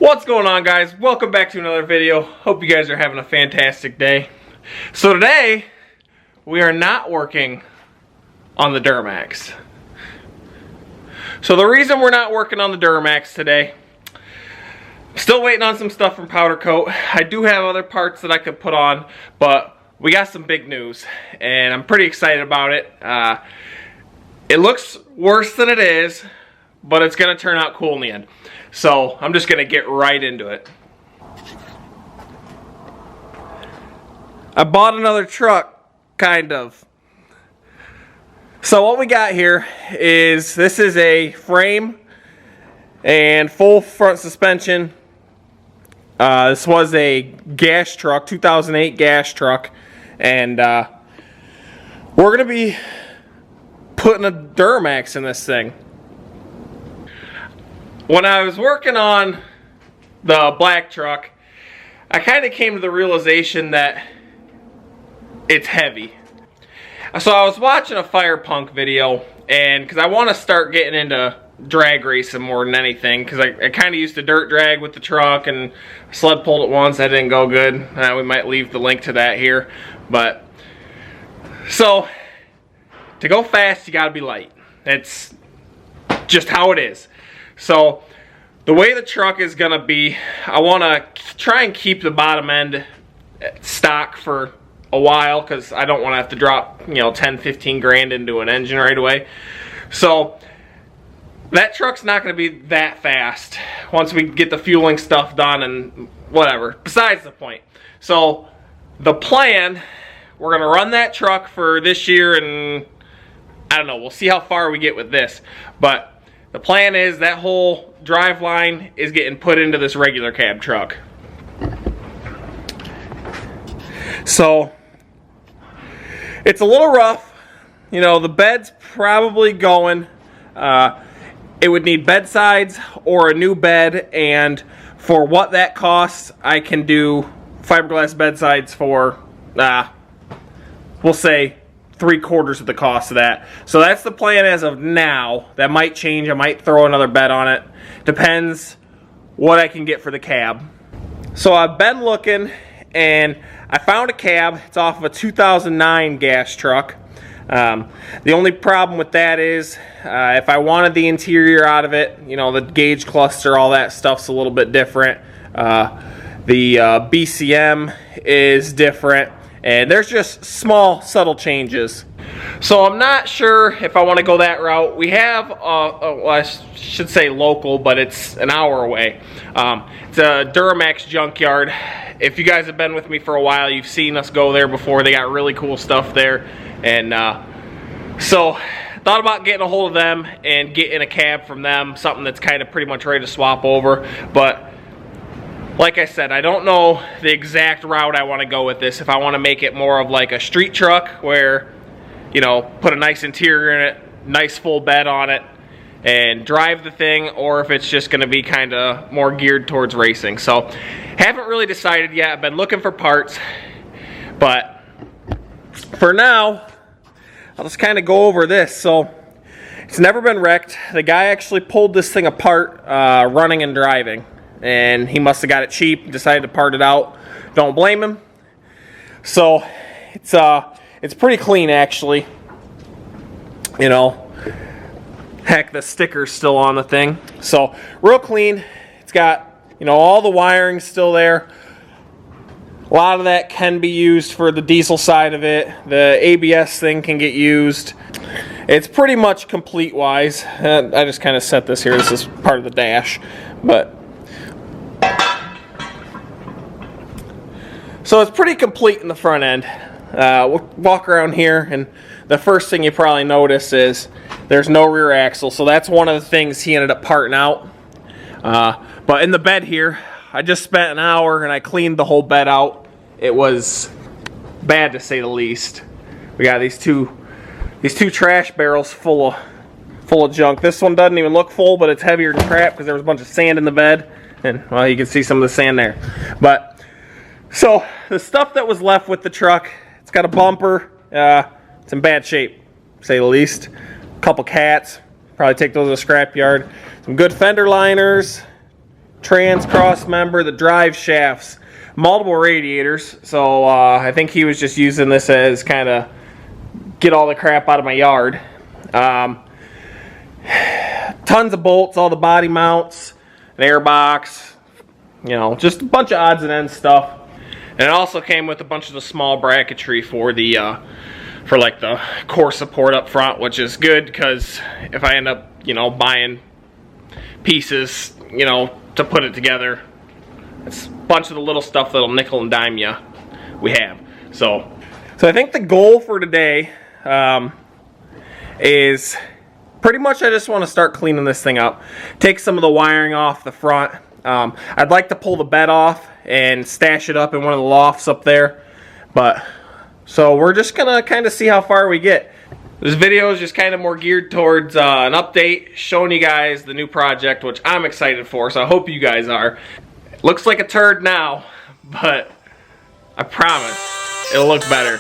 What's going on, guys? Welcome back to another video. Hope you guys are having a fantastic day. So today we are not working on the Duramax. So the reason we're not working on the Duramax today, still waiting on some stuff from Powder Coat. I do have other parts that I could put on, but we got some big news and I'm pretty excited about it. It looks worse than it is, but it's gonna turn out cool in the end. So I'm just gonna get right into it. I bought another truck, kind of. So what we got here is, this is a frame and full front suspension. This was a gas truck, 2008 gas truck, and we're gonna be putting a Duramax in this thing. When I was working on the black truck, I kind of came to the realization that it's heavy. So I was watching a Fire Punk video, and because I want to start getting into drag racing more than anything, because I kind of used to dirt drag with the truck and sled pulled it once. That didn't go good. We might leave the link to that here. But so to go fast, you got to be light. It's just how it is. So the way the truck is gonna be, I want to try and keep the bottom end stock for a while, because I don't want to have to drop 10-15 grand into an engine right away. So that truck's not going to be that fast once we get the fueling stuff done and whatever. Besides the point. So the plan, we're going to run that truck for this year, and I don't know, we'll see how far we get with this. But the plan is that whole drive line is getting put into this regular cab truck. So it's a little rough. The bed's probably going. It would need bed sides or a new bed, and for what that costs, I can do fiberglass bed sides for, we'll say, 3/4 of the cost of that. So that's the plan as of now. That might change. I might throw another bed on it. Depends what I can get for the cab. So I've been looking, and I found a cab. It's off of a 2009 gas truck. The only problem with that is if I wanted the interior out of it, the gauge cluster, all that stuff's a little bit different. The BCM is different. And there's just small, subtle changes. So I'm not sure if I want to go that route. We have, well, I should say local, but it's an hour away. It's a Duramax junkyard. If you guys have been with me for a while, you've seen us go there before. They got really cool stuff there. And so thought about getting a hold of them and getting a cab from them, something that's kind of pretty much ready to swap over. But like I said, I don't know the exact route I want to go with this. If I want to make it more of like a street truck where, put a nice interior in it, nice full bed on it, and drive the thing, or if it's just going to be kind of more geared towards racing. So, haven't really decided yet. I've been looking for parts, but for now, I'll just kind of go over this. So, it's never been wrecked. The guy actually pulled this thing apart running and driving. And he must have got it cheap, decided to part it out. Don't blame him. So it's pretty clean, actually. Heck, the sticker's still on the thing. So real clean. It's got all the wiring still there. A lot of that can be used for the diesel side of it. The ABS thing can get used. It's pretty much complete wise. I just kind of set this here. This is part of the dash, but. So it's pretty complete in the front end. We'll walk around here, and the first thing you probably notice is there's no rear axle. So that's one of the things he ended up parting out. But in the bed here, I just spent an hour and I cleaned the whole bed out. It was bad to say the least. We got these two trash barrels full of junk. This one doesn't even look full, but it's heavier than crap because there was a bunch of sand in the bed, and well, you can see some of the sand there. But so the stuff that was left with the truck, it's got a bumper. It's in bad shape, to say the least. A couple cats, probably take those to the scrap yard. Some good fender liners, trans cross member, the drive shafts, multiple radiators. So I think he was just using this as kind of get all the crap out of my yard. Tons of bolts, all the body mounts, an air box, you know, just a bunch of odds and ends stuff. And it also came with a bunch of the small bracketry for the for like the core support up front, which is good because if I end up, you know, buying pieces, you know, to put it together, it's a bunch of the little stuff that'll nickel and dime you we have. So I think the goal for today is pretty much I just want to start cleaning this thing up. Take some of the wiring off the front. I'd like to pull the bed off and stash it up in one of the lofts up there. But so we're just gonna kind of see how far we get. This video is just kind of more geared towards an update, showing you guys the new project, which I'm excited for, so I hope you guys are. It looks like a turd now, but I promise it'll look better.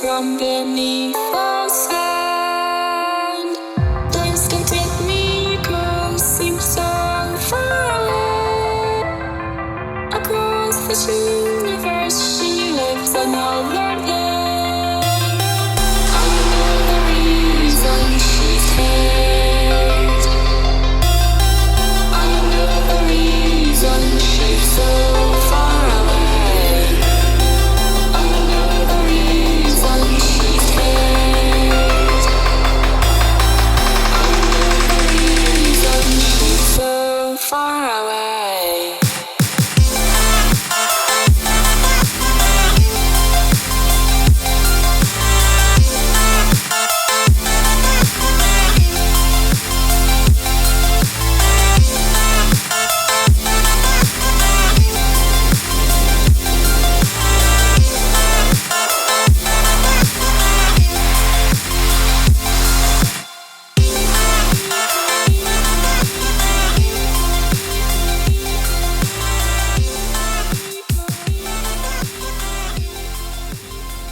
From beneath the sand, place to take me across seems so far away. Across this universe, she lives another day. I know the reason she stays. I know the reason she's so far away. I know the reason she stays. I know the reason she's so far away.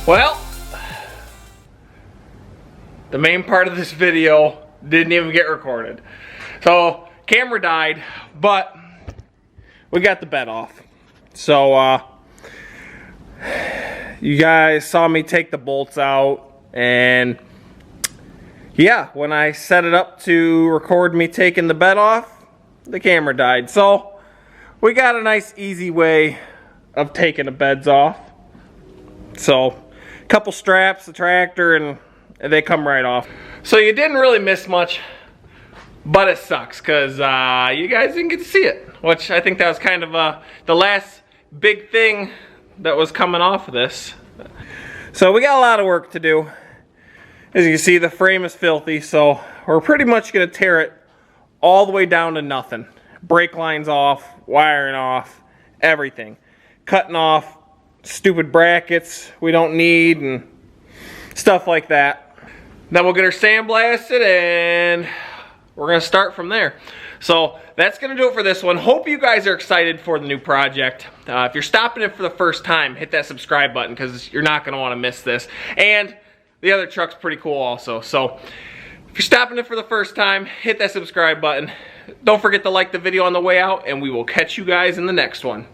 Well, the main part of this video didn't even get recorded. So, camera died, but we got the bed off. So, you guys saw me take the bolts out, and yeah, when I set it up to record me taking the bed off, the camera died. So, we got a nice easy way of taking the beds off. So, couple straps, the tractor, and they come right off. So you didn't really miss much, but it sucks because you guys didn't get to see it, which I think that was kind of the last big thing that was coming off of this. So we got a lot of work to do. As you can see, the frame is filthy, so we're pretty much going to tear it all the way down to nothing. Brake lines off, wiring off, everything. Cutting off stupid brackets we don't need and stuff like that. Then we'll get her sandblasted and we're gonna start from there. So that's gonna do it for this one. Hope you guys are excited for the new project. If you're stopping it for the first time, hit that subscribe button because you're not gonna want to miss this. And the other truck's pretty cool also. So if you're stopping it for the first time, hit that subscribe button. Don't forget to like the video on the way out, and we will catch you guys in the next one.